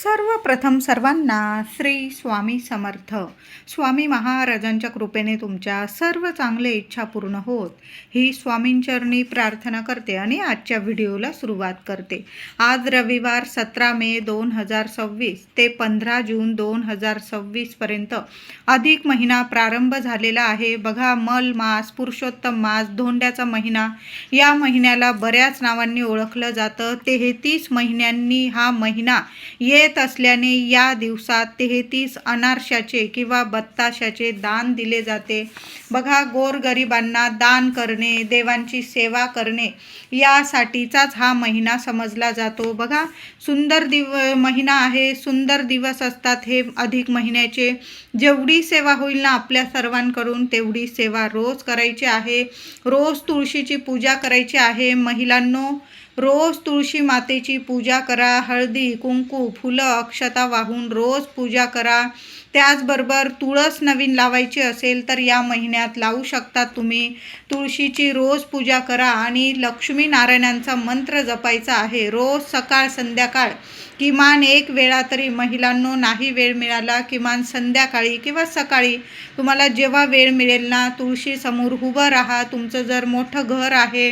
सर्वप्रथम सर्वांना श्री स्वामी समर्थ. स्वामी महाराजांच्या कृपेने तुमच्या सर्व चांगले इच्छा पूर्ण होत ही स्वामींचरणी प्रार्थना करते आणि आजच्या व्हिडिओला सुरुवात करते. आज रविवार 17 मे 2026 ते 15 जून 2026 पर्यंत अधिक महिना प्रारंभ झालेला आहे. बघा, मल मास, पुरुषोत्तम मास, धोंड्याचा महिना, या महिन्याला बऱ्याच नावांनी ओळखलं जातं. 33 महिन्यांनी हा महिना येत असल्याने या दिवसात 33 अनारशाचे किंवा बत्ताशाचे दान दिले जाते. बघा, गोरगरिबांना दान करणे, देवांची सेवा करणे यासाठीचाच हा महिना समजला जातो. बघा, सुंदर महिना आहे, सुंदर दिवस असतात हे अधिक महिन्याचे. जेवढी सेवा होईल ना आपल्या सर्वांकडून तेवढी सेवा रोज करायची आहे. रोज तुळशीची पूजा करायची आहे. महिलांनो, रोज तुळशी मातेची पूजा करा. हळदी, कुंकू, फुलं, अक्षता वाहून रोज पूजा करा. त्याचबरोबर तुळस नवीन लावायची असेल तर या महिन्यात लावू शकता तुम्ही. तुळशीची रोज पूजा करा आणि लक्ष्मी नारायणांचा मंत्र जपायचा आहे. रोज सकाळ संध्याकाळ किमान एक वेळा तरी. महिलांनो, नाही वेळ मिळाला किमान संध्याकाळी किंवा सकाळी तुम्हाला जेव्हा वेळ मिळेल ना, तुळशी समोर उभं राहा. तुमचं जर मोठं घर आहे,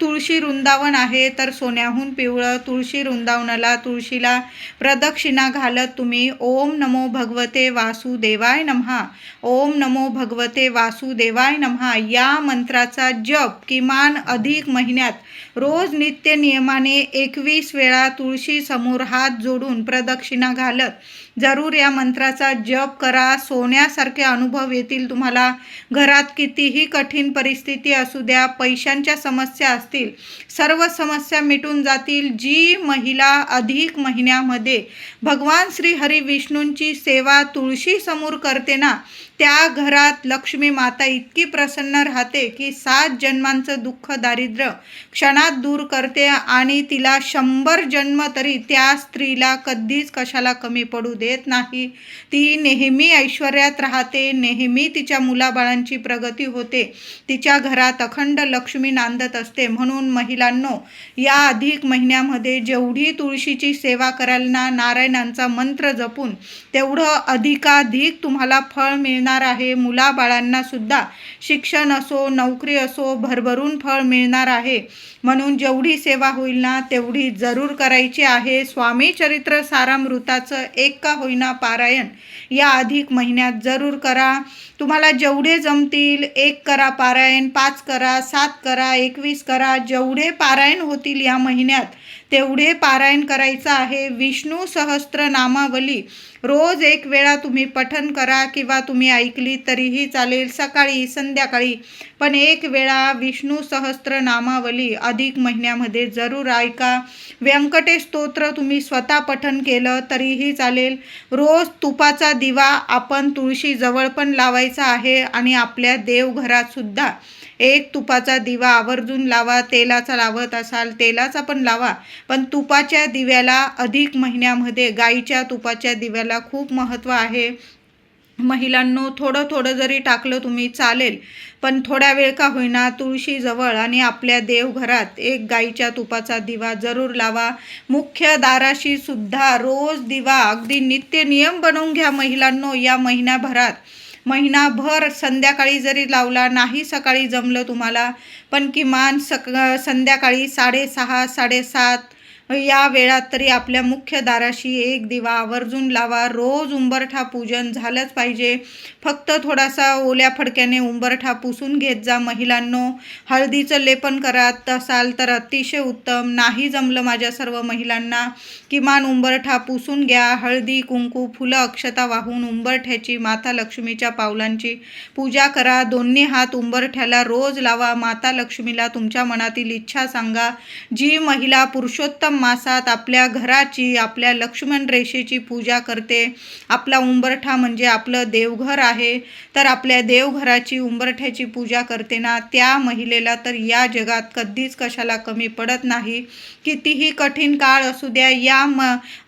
तुळशी वृंदावन आहे तर सोन्याहून पिवळं तुळशी वृंदावनाला, तुळशीला प्रदक्षिणा घालत तुम्ही ओम नमो भगवते वासुदेवाय नमः, ओम नमो भगवते वासुदेवाय नमः या मंत्राचा जप किमान अधिक महिन्यात रोज नित्य नियमाने 21 वेळा तुळशी समोर हात जोडून प्रदक्षिणा घालत जरूर या मंत्राचा जप करा. सोन्यासारखे अनुभव येतील तुम्हाला. घरात कितीही कठीण परिस्थिती असू द्या, पैशांच्या समस्या असतील, सर्व समस्या मिटून जातील. जी महिला अधिक महिन्यामध्ये भगवान श्री हरी विष्णूंची सेवा तुळशी समोर करते ना, त्या घरात लक्ष्मी माता इतकी प्रसन्न राहते की 7 जन्मांचं दुःख दारिद्र्य क्षणात दूर करते आणि तिला 100 जन्म तरी त्या स्त्रीला कधीच कशाला कमी पडू देत नाही. ती नेहमी ऐश्वर्यात राहते, नेहमी तिच्या मुलाबाळांची प्रगती होते, तिच्या घरात अखंड लक्ष्मी नांदत असते. म्हणून महिलांनो, या अधिक महिन्यामध्ये जेवढी तुळशीची सेवा कराल ना, नारायणांचा मंत्र जपून, तेवढं अधिकाधिक तुम्हाला फळ मिळणार आहे. मुलाबाळांना सुद्धा शिक्षण असो, नोकरी असो, भरभरून फळ मिळणार आहे. म्हणून जेवढी सेवा होईल ना तेवढी जरूर करायची आहे. स्वामी चरित्र सारामृताचं एक का होईना पारायण या अधिक महिन्यात जरूर करा. तुम्हाला जेवढे जमतील 1 करा पारायण, 5 करा, 7 करा, 21 करा. जेवढे पारायण होतील या महिन्यात तेवढे पारायण करायचं आहे. विष्णू सहस्त्र नामावली रोज 1 वेळा तुम्ही पठण करा किंवा तुम्ही ऐकली तरीही चालेल, सकाळी संध्याकाळी. पण 1 वेळा विष्णू सहस्त्र नामावली अधिक महिन्यामध्ये जरूर ऐका. व्यंकटेश स्तोत्र तुम्ही स्वतः पठण केलं तरीही चालेल. रोज तुपाचा दिवा आपण तुळशीजवळ पण लावायचा आहे आणि आपल्या देवघरात सुद्धा एक तुपाचा दिवा आवर्जून लावा. तेलाचा लावत असाल तेलाचा पण लावा, पण तुपाच्या दिव्याला अधिक महिन्यामध्ये गाईच्या तुपाच्या दिव्याला खूप महत्त्व आहे. महिलांनो, थोडं थोडं जरी टाकलं तुम्ही चालेल, पण थोड्या वेळ का होईना तुळशीजवळ आणि आपल्या देवघरात एक गाईच्या तुपाचा दिवा जरूर लावा. मुख्य दाराशी सुद्धा रोज दिवा अगदी नित्य नियम बनवून घ्या. महिलांनो, या महिनाभर संध्याकाळी जरी लावला, नाही सकाळी जमलं तुम्हाला, पण किमान संध्याकाळी 6:30 7:30 या वेळात तरी आपल्या मुख्य दाराशी एक दिवा आवर्जून लावा. रोज उंबरठा पूजन झालंच पाहिजे. फक्त थोडासा ओल्या फडक्याने उंबरठा पुसून घेत जा. महिलांनो, हळदीचं लेपन करत असाल तर अतिशय उत्तम. नाही जमलं माझ्या सर्व महिलांना, किमान उंबरठा पुसून घ्या. हळदी, कुंकू, फुलं, अक्षता वाहून उंबरठ्याची, माता लक्ष्मीच्या पावलांची पूजा करा. दोन्ही हात उंबरठ्याला रोज लावा. माता लक्ष्मीला तुमच्या मनातील इच्छा सांगा. जी महिला पुरुषोत्तम मासात आपल्या घराची, आपल्या लक्ष्मण रेषेची पूजा करते, आपला उंबरठा म्हणजे आपलं देवघर आहे, तर आपल्या देवघराची उंबरठ्याची पूजा करते ना, त्या महिलेला तर या जगात कधीच कशाला कमी पडत नाही. कितीही कठीण काळ असू द्या, या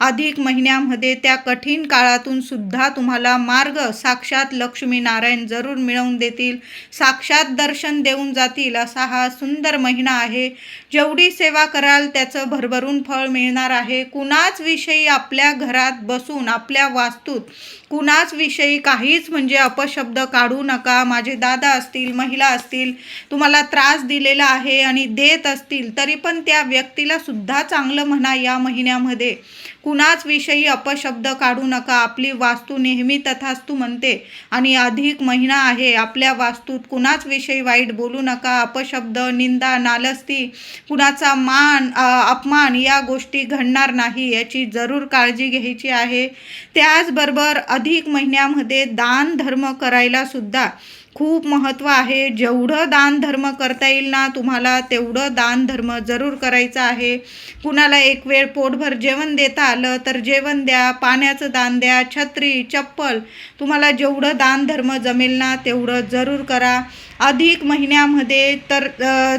अधिक महिन्यामध्ये त्या कठीण काळातून सुद्धा तुम्हाला मार्ग साक्षात लक्ष्मी नारायण जरूर मिळवून देतील, साक्षात दर्शन देऊन जातील. असा हा सुंदर महिना आहे. जेवढी सेवा कराल त्याचं भरभरून दारूण फळ मिळणार आहे. कुणाच विषयी आपल्या घरात बसून आपल्या वास्तूत कुणाच विषयी काहीच म्हणजे अपशब्द काढू नका. माझे दादा असतील, महिला असतील, तुम्हाला त्रास दिलेला आहे आणि देत असतील तरी पण त्या व्यक्तीला सुद्धा चांगलं म्हणा. या महिन्यामध्ये कुणाच विषयी अपशब्द काढू नका. आपली वास्तू नेहमी तथास्तु म्हणते आणि अधिक महिना आहे. आपल्या वास्तूत कुणाच विषयी वाईट बोलू नका. अपशब्द, निंदा, नालस्ती, कुणाचा मान अपमान या गोष्टी घडणार नाही याची जरूर काळजी घ्यायची आहे. त्याचबरोबर अधिक महिन्यामध्ये दान धर्म करायला सुद्धा खूप महत्त्व आहे. जेवढं दान धर्म करता येईल ना तुम्हाला तेवढं दान धर्म जरूर करायचं आहे. कुणाला एक वेळ पोटभर जेवण देता आलं तर जेवण द्या, पाण्याचं दान द्या, छत्री, चप्पल, तुम्हाला जेवढं दान धर्म जमेल ना तेवढं जरूर करा. अधिक महिन्यामध्ये तर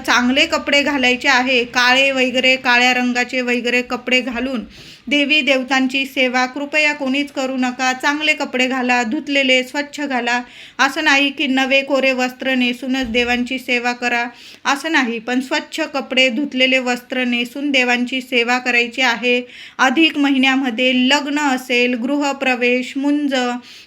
चांगले कपडे घालायचे आहे. काळे वगैरे, काळ्या रंगाचे वगैरे कपडे घालून देवी देवतांची सेवा कृपया कोणीच करू नका. चांगले कपडे घाला, धुतलेले स्वच्छ घाला. असं नाही की नवे कोरे वस्त्र नेसूनच देवांची सेवा करा, असं नाही, पण स्वच्छ कपडे, धुतलेले वस्त्र नेसून देवांची सेवा करायची आहे. अधिक महिन्यामध्ये लग्न असेल, गृहप्रवेश, मुंज,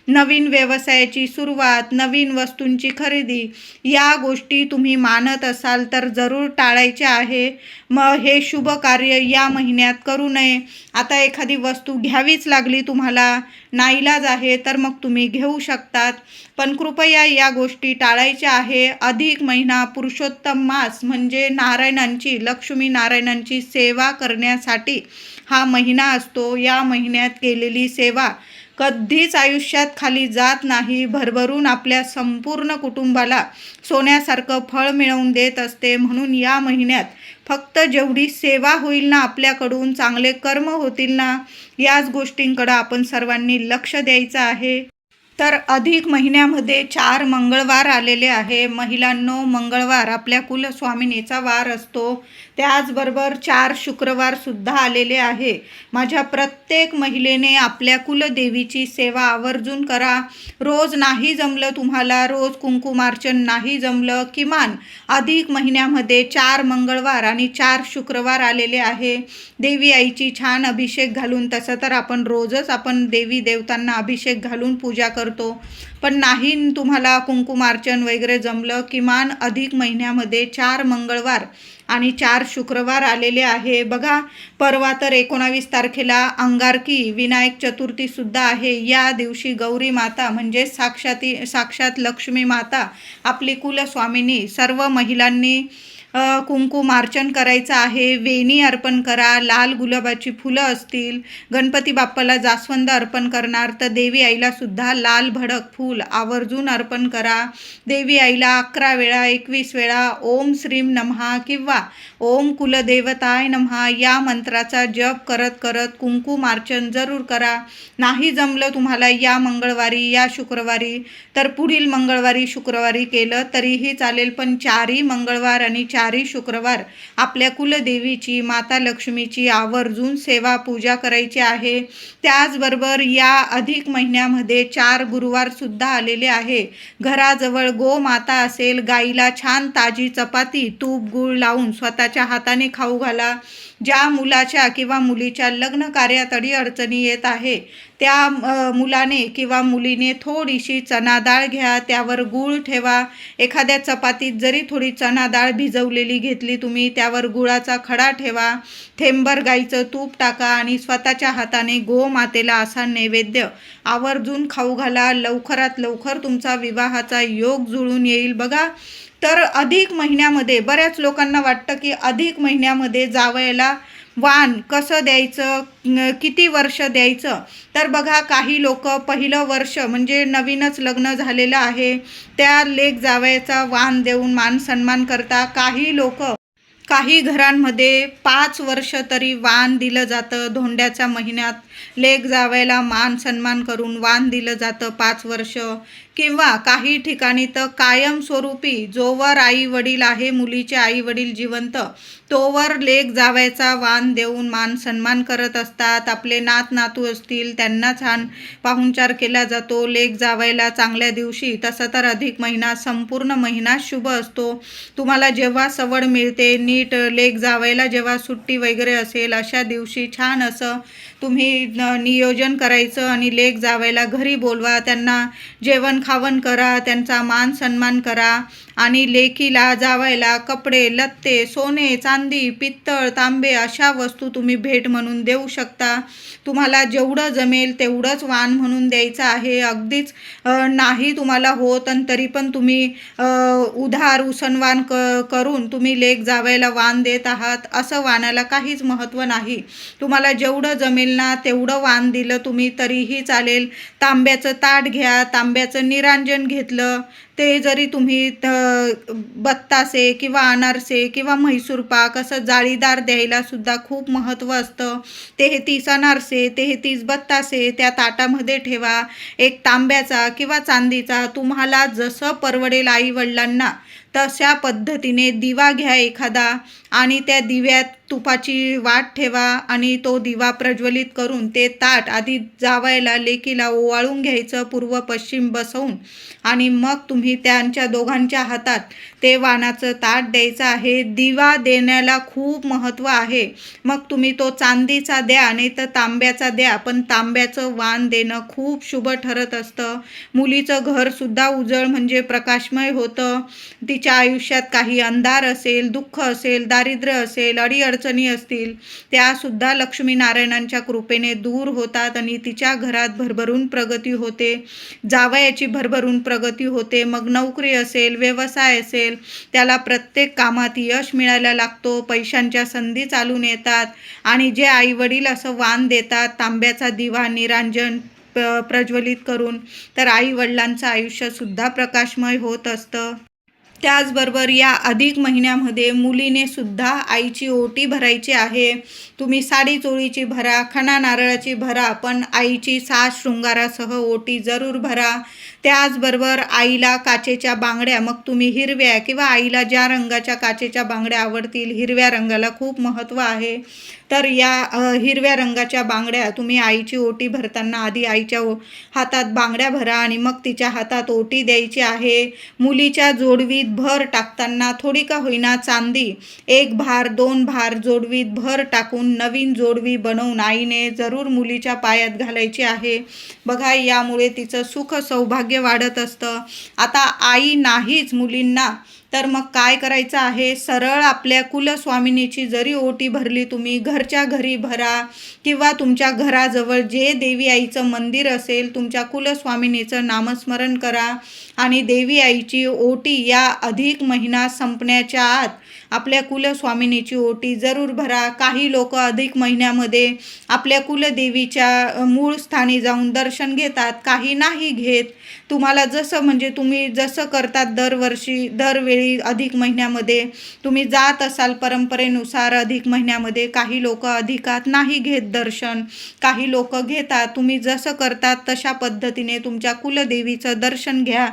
नवीन व्यवसायाची सुरुवात, नवीन वस्तूंची खरेदी या गोष्टी तुम्ही मानत असाल तर जरूर टाळायच्या आहे. मग हे शुभ कार्य या महिन्यात करू नये. आता एखादी वस्तू घ्यावीच लागली तुम्हाला, नाईलाज आहे, तर मग तुम्ही घेऊ शकतात, पण कृपया या गोष्टी टाळायच्या आहे. अधिक महिना पुरुषोत्तम मास म्हणजे नारायणांची, लक्ष्मी नारायणांची सेवा करण्यासाठी हा महिना असतो. या महिन्यात केलेली सेवा कधीच आयुष्यात खाली जात नाही. भरभरून आपल्या संपूर्ण कुटुंबाला सोन्यासारखं फळ मिळवून देत असते. म्हणून या महिन्यात फक्त जेवढी सेवा होईल ना आपल्याकडून, चांगले कर्म होतील ना, याच गोष्टींकडं आपण सर्वांनी लक्ष द्यायचं आहे. तर अधिक महिन्यामध्ये 4 मंगळवार आलेले आहे. महिलांनो, मंगळवार आपल्या कुलस्वामिनीचा वार असतो. त्याचबरोबर 4 शुक्रवारसुद्धा आलेले आहे. माझ्या प्रत्येक महिलेने आपल्या कुलदेवीची सेवा आवर्जून करा. रोज नाही जमलं तुम्हाला, रोज कुंकुमार्चन नाही जमलं, किमान अधिक महिन्यामध्ये 4 मंगळवार आणि 4 शुक्रवार आलेले आहे. देवी आईची छान अभिषेक घालून, तसं तर आपण रोजच देवी देवतांना अभिषेक घालून पूजा करतो, पण नाही तुम्हाला कुंकुमार्चन वगैरे जमलं, किमान अधिक महिन्यामध्ये 4 मंगळवार आणि 4 शुक्रवार आलेले आहे. बघा, परवा तर 19 तारखेला अंगारकी विनायक चतुर्थीसुद्धा आहे. या दिवशी गौरी माता म्हणजे साक्षात लक्ष्मी माता, आपली कुलस्वामिनी, सर्व महिलांनी कुंकुमार्चन करायचं आहे. वेणी अर्पण करा. लाल गुलाबाची फुलं असतील, गणपती बाप्पाला जास्वंद अर्पण करणार तर देवी आईला सुद्धा लाल भडक फूल आवर्जून अर्पण करा. देवी आईला 11 वेळा, 21 वेळा ओम श्रीम नमः किंवा ओम कुलदेवताय नमः या मंत्राचा जप करत करत कुंकुमार्चन जरूर करा. नाही जमलं तुम्हाला या मंगळवारी, या शुक्रवारी, तर पुढील मंगळवारी, शुक्रवारी केलं तरीही चालेल, पण 4ही मंगळवार आणि 4ही शुक्रवार आपल्या कुलदेवीची, माता लक्ष्मीची आवर्जून सेवा पूजा करायची आहे. त्याचबरोबर या अधिक महिन्यामध्ये 4 गुरुवारसुद्धा आलेले आहे. घराजवळ गोमाता असेल, गाईला छान ताजी चपाती, तूप, गूळ लावून स्वतःच्या हाताने खाऊ घाला. ज्या मुलाच्या किंवा मुलीच्या लग्न कार्यात अडचणी येत आहे त्या मुलाने किंवा मुलीने थोडीशी चणा डाळ घ्या, त्यावर गूळ ठेवा. एखाद्या चपातीत जरी थोडी चणा डाळ भिजवलेली घेतली तुम्ही, त्यावर गुळाचा खडा ठेवा, थेंबर गाईचं तूप टाका आणि स्वतःच्या हाताने गोमातेला असा नैवेद्य आवर्जून खाऊ घाला. लवकरात लवकर तुमचा विवाहाचा योग जुळून येईल. बघा, तर अधिक महिन्यामध्ये बऱ्याच लोकांना वाटतं की अधिक महिन्यामध्ये जावयाला वाण कसं द्यायचं, किती वर्ष द्यायचं. तर बघा, काही लोक पहिलं वर्ष म्हणजे नवीनच लग्न झालेलं आहे त्या लेक जावयाचा वाण देऊन मान सन्मान करता. काही घरांमध्ये 5 वर्ष तरी वाण दिलं जातं. धोंड्याच्या महिन्यात लेक जावयाला मान सन्मान करून वाण दिलं जातं 5 वर्ष, किंवा काही ठिकाणी तर कायमस्वरूपी जोवर आई वडील आहे, मुलीचे आई वडील जिवंत, तोवर लेक जावयाचा वाण देऊन मान सन्मान करत असतात. आपले नात नातू असतील त्यांना छान पाहुणचार केला जातो लेक जावयाला चांगल्या दिवशी. तसं तर अधिक महिना संपूर्ण महिना शुभ असतो. तुम्हाला जेव्हा सवड मिळते, नीट लेक जावयाला जेव्हा सुट्टी वगैरे असेल, अशा दिवशी छान असं तुम्ही नियोजन करायचं आणि लेक जावयाला घरी बोलवा, त्यांना जेवण खावण करा, त्यांचा मान सन्मान करा. आणि लेकीला जावयाला कपडे लत्ते, सोने चांदी, पित्तळ तांबे अशा वस्तू तुम्ही भेट म्हणून देऊ शकता. तुम्हाला जेवढं जमेल तेवढंच वाण म्हणून द्यायचं आहे. अगदीच नाही तुम्हाला होत आणि तरी पण तुम्ही उधार उसनवान करून तुम्ही लेक जावयाला वाण देत आहात, असं वाणाला काहीच महत्त्व नाही. तुम्हाला जेवढं जमेल ना तेवढं वाण दिलं तुम्ही तरीही चालेल. तांब्याचं ताट घ्या, तांब्याचं निरांजन घेतलं, ते जरी तुम्ही बत्तासे किंवा अनारसे किंवा म्हैसूर पाक असं जाळीदार द्यायला सुद्धा खूप महत्त्व असतं. 33 अनारसे 33 बत्तासे त्या ताटामध्ये ठेवा. एक तांब्याचा किंवा चांदीचा तुम्हाला जसं परवडेल आई वडिलांना तशा पद्धतीने दिवा घ्या एखादा आणि त्या दिव्यात तुपाची वाट ठेवा आणि तो दिवा प्रज्वलित करून ते ताट आधी जावयाला लेकीला ओवाळून घ्यायचं, पूर्व पश्चिम बसवून, आणि मग तुम्ही त्यांच्या दोघांच्या हातात ते वाणाचं ताट द्यायचं आहे. दिवा देण्याला खूप महत्त्व आहे. मग तुम्ही तो चांदीचा द्या नाही तर तांब्याचा द्या, पण तांब्याचं वाण देणं खूप शुभ ठरत असतं. मुलीचं घरसुद्धा उजळ म्हणजे प्रकाशमय होतं. तिच्या आयुष्यात काही अंधार असेल, दुःख असेल, दारिद्र्य असेल, अडीअडचणी असतील, त्यासुद्धा लक्ष्मीनारायणांच्या कृपेने दूर होतात आणि तिच्या घरात भरभरून प्रगती होते, जावयाची भरभरून प्रगती होते. मग नोकरी असेल, व्यवसाय असेल, त्याला प्रत्येक कामात यश मिळायला लागतो, पैशांच्या संधी चालून येतात. आणि जे आईवडील असं वाण देतात तांब्याचा दिवा निरांजन प्रज्वलित करून, तर आईवडिलांचं आयुष्यसुद्धा प्रकाशमय होत असतं. त्याचबरोबर या अधिक महिन्यामध्ये मुलीने सुद्धा आईची ओटी भरायची आहे. तुम्ही साडी चोळीची भरा, खणा नारळाची भरा, पण आईची साज शृंगारासह ओटी जरूर भरा. त्याचबरोबर आईला काचेच्या बांगड्या, मग तुम्ही हिरव्या किंवा आईला ज्या रंगाच्या काचेच्या बांगड्या आवडतील, हिरव्या रंगाला खूप महत्त्व आहे, तर या हिरव्या रंगाच्या बांगड्या तुम्ही आईची ओटी भरताना आधी आईच्या हातात बांगड्या भरा आणि मग तिच्या हातात ओटी द्यायची आहे. मुलीच्या जोडवीत भर टाकताना थोडी का होईना चांदी 1 भार 2 भार जोडवीत भर टाकून नवीन जोडवी बनवून आईने जरूर मुलीच्या पायात घालायची आहे. बघा, यामुळे तिचं सुख सौभाग्य वाढत असतं. आता आई नाहीच मुलींना, तर मग काय करायचं आहे, सरळ आपल्या कुलस्वामिनीची जरी ओटी भरली तुम्ही, घरच्या घरी भरा किंवा तुमच्या घराजवळ जे देवी आईचं मंदिर असेल तुमच्या कुलस्वामिनीचं नामस्मरण करा आणि देवी आईची ओटी या अधिक महिना संपण्याच्या आत आपल्या कुलस्वामिनीची ओटी जरूर भरा. काही लोक अधिक महिन्यामध्ये आपल्या कुलदेवीच्या मूळ स्थानी जाऊन दर्शन घेतात, काही नाही घेत. तुम्हाला जसं म्हणजे तुम्ही जसं करतात दरवेळी अधिक महिन्यामध्ये तुम्ही जात असाल परंपरेनुसार अधिक महिन्यामध्ये, काही लोक अधिकात नाही घेत दर्शन, काही लोक घेतात. तुम्ही जसं करतात तशा पद्धतीने तुमच्या कुलदेवीचं दर्शन घ्या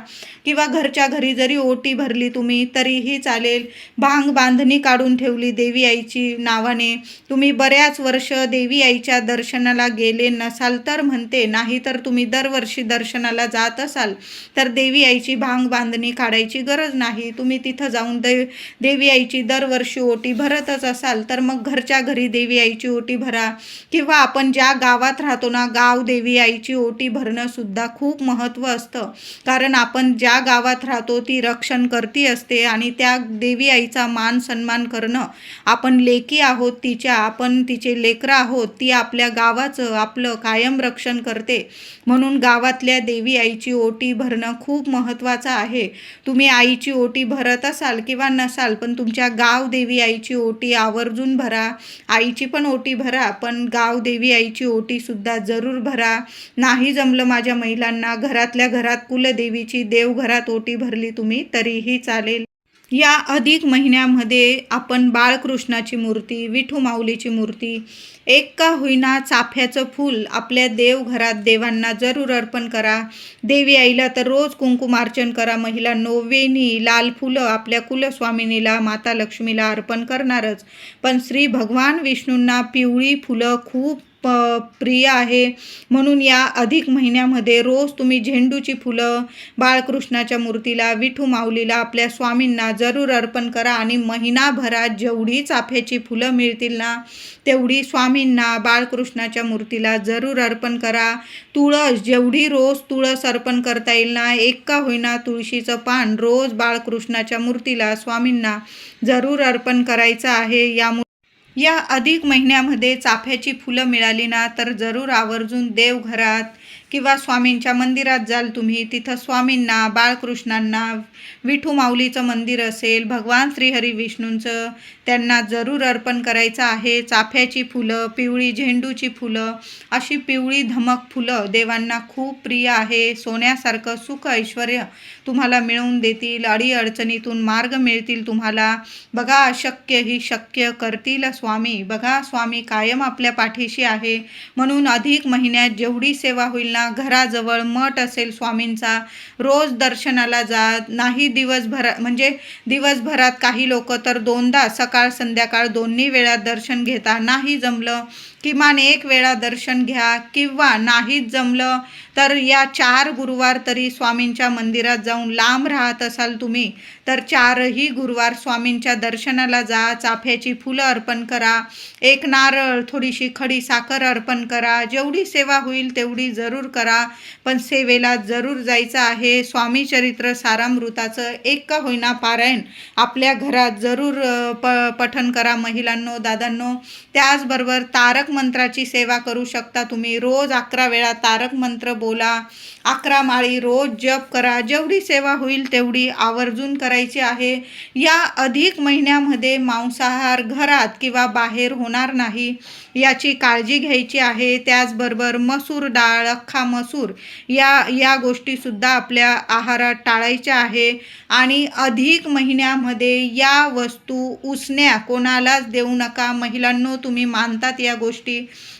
किंवा घरच्या घरी जरी ओटी भरली तुम्ही तरीही चालेल. भांग बांधणी काढून ठेवली देवी आईची नावाने, तुम्ही बऱ्याच वर्ष देवी आईच्या दर्शनाला गेले नसाल तर म्हणते, नाही तर तुम्ही दरवर्षी दर्शनाला जात असाल तर देवी आईची भांग बांधणी काढायची गरज नाही. तुम्ही तिथं जाऊन देवी आईची दरवर्षी ओटी भरतच असाल तर मग घरच्या घरी देवी आईची ओटी भरा. किंवा आपण ज्या गावात राहतो ना, गाव देवी आईची ओटी भरणं सुद्धा खूप महत्त्व असतं, कारण आपण ज्या गावात राहतो ती रक्षण करती असते आणि त्या देवी आईचा मान सन्मान करणं, आपण लेकी आहोत तिच्या, आपण तिचे लेकरं आहोत, ती आपल्या गावाचं आपलं कायम रक्षण करते. म्हणून गावातल्या देवी आईची ओटी भरणं खूप महत्त्वाचं आहे. तुम्ही आईची ओटी भरत असाल किंवा नसाल, पण तुमच्या गाव देवी आईची ओटी आवर्जून भरा. आईची पण ओटी भरा, पण गाव देवी आईची ओटीसुद्धा जरूर भरा. नाही जमलं माझ्या महिलांना, घरातल्या घरात कुलदेवीची देवघरात ओटी भरली तुम्ही तरीही चालेल. या अधिक महिन्यामध्ये आपण बाळकृष्णाची मूर्ती, विठू माऊलीची मूर्ती, एक का होईना चाफ्याचं फूल आपल्या देवघरात देवांना जरूर अर्पण करा. देवी आईला तर रोज कुंकुमार्चन करा. महिलांनो, वेणी, लाल फुलं आपल्या कुलस्वामिनीला, माता लक्ष्मीला अर्पण करणारच, पण श्री भगवान विष्णूंना पिवळी फुलं खूप प्रिय आहे. म्हणून या अधिक महिन्यामध्ये रोज तुम्ही झेंडूची फुलं बाळकृष्णाच्या मूर्तीला, विठू माऊलीला, आपल्या स्वामींना जरूर अर्पण करा. आणि महिनाभरात जेवढी चाफ्याची फुलं मिळतील ना, तेवढी स्वामींना, बाळकृष्णाच्या मूर्तीला जरूर अर्पण करा. तुळस, जेवढी रोज तुळस अर्पण करता येईल ना, एक का होईना तुळशीचं पान रोज बाळकृष्णाच्या मूर्तीला, स्वामींना जरूर अर्पण करायचं आहे. या अधिक महिन्यामध्ये चाफ्याची फुलं मिळाली ना, तर जरूर आवर्जून देवघरात किंवा स्वामींच्या मंदिरात जाल तुम्ही. तिथं स्वामींना, बाळकृष्णांना, विठू माऊलीचं मंदिर असेल, भगवान श्रीहरी विष्णूंचं, त्यांना जरूर अर्पण करायचं आहे. चाफ्याची फुलं, पिवळी झेंडूची फुलं, अशी पिवळी धमक फुलं देवांना खूप प्रिय आहे. सोन्यासारखं सुख ऐश्वर्य तुम्हाला मिळवून देतील. अडीअडचणीतून मार्ग मिळतील तुम्हाला. बघा, अशक्य ही शक्य करतील स्वामी. बघा, स्वामी कायम आपल्या पाठीशी आहे. म्हणून अधिक महिन्यात जेवढी सेवा होईल ना, घराजवळ मठ असेल स्वामींचा, रोज दर्शनाला जा. नाही दिवसभरात काही लोक तर 2दा सकाळ संध्याकाळ दोन्ही वेळा दर्शन घेता. नाही जमलं किमान 1 वेळा दर्शन घ्या, किंवा नाहीच जमलं तर या 4 गुरुवार तरी स्वामींच्या मंदिरात जाऊन, लांब राहत असाल तुम्ही तर 4ही गुरुवार स्वामींच्या दर्शनाला जा. चाफ्याची फुलं अर्पण करा, 1 नारळ, थोडीशी खडी साखर अर्पण करा. जेवढी सेवा होईल तेवढी जरूर करा, पण सेवेला जरूर जायचं आहे. स्वामी चरित्र सारामृताचं एक का होईना पारायण आपल्या घरात जरूर पठण करा महिलांनो, दादांनो. त्याचबरोबर तारक मंत्राची सेवा करू शकता तुम्ही. रोज 11 वेळा तारक मंत्र बोला, 11 माळी रोज जप करा. जेवढी सेवा होईल तेवढी आवर्जून करायची आहे. या अधिक महिन्यामध्ये मांसाहार घरात किंवा बाहेर होणार नाही, याची काळजी घ्यायची आहे. त्याचबरोबर मसूर डाळ, अख्खा मसूर या गोष्टीसुद्धा आपल्या आहारात टाळायच्या आहे. आणि अधिक महिन्यामध्ये या वस्तू, उसण्या कोणालाच देऊ नका. महिलांनो, तुम्ही मानतात या गोष्टी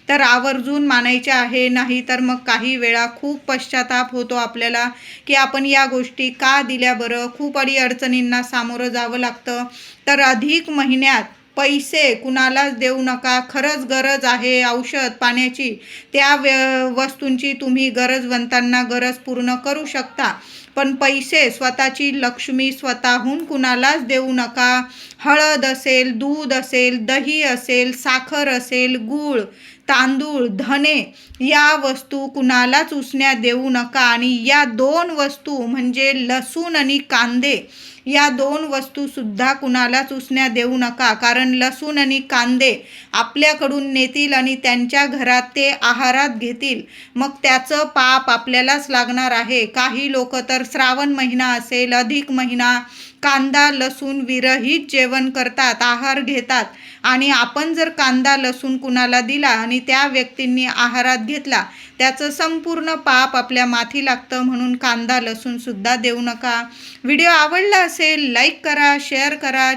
तर आवर्जून मानायच्या आहे. नाही तर मग काही वेळा खूप पश्चाताप होतो आपल्याला की आपण या गोष्टी का दिल्या बरं. खूप अडीअडचणींना सामोरं जावं लागतं. तर अधिक महिन्यात पैसे कुणालाच देऊ नका. खरंच गरज आहे औषध पाण्याची, त्या वस्तूंची तुम्ही गरजवंतांना गरज पूर्ण करू शकता, पण पैसे, स्वतःची लक्ष्मी स्वतःहून कुणालाच देऊ नका. हळद असेल, दूध असेल, दही असेल, साखर असेल, गूळ, तांदूळ, धने या वस्तू कुणालाच उसण्या देऊ नका. आणि या 2 वस्तू म्हणजे लसूण आणि कांदे, या 2 वस्तूसुद्धा कुणालाच उसण्या देऊ नका. कारण लसूण आणि कांदे आपल्याकडून नेतील आणि त्यांच्या घरात ते आहारात घेतील, मग त्याचं पाप आपल्यालाच लागणार आहे. काही लोक तर श्रावण महिना असेल, अधिक महिना, कांदा लसूण विरहित जेवण करतात, आहार घेतात. आणि आपण जर कांदा लसूण कुणाला दिला आणि त्या व्यक्तींनी आहारात घेतला, त्याचं संपूर्ण पाप आपल्या माथी लागतं. म्हणून कांदा लसूण सुद्धा देऊ नका. व्हिडिओ आवडला असेल लाईक करा, शेअर करा.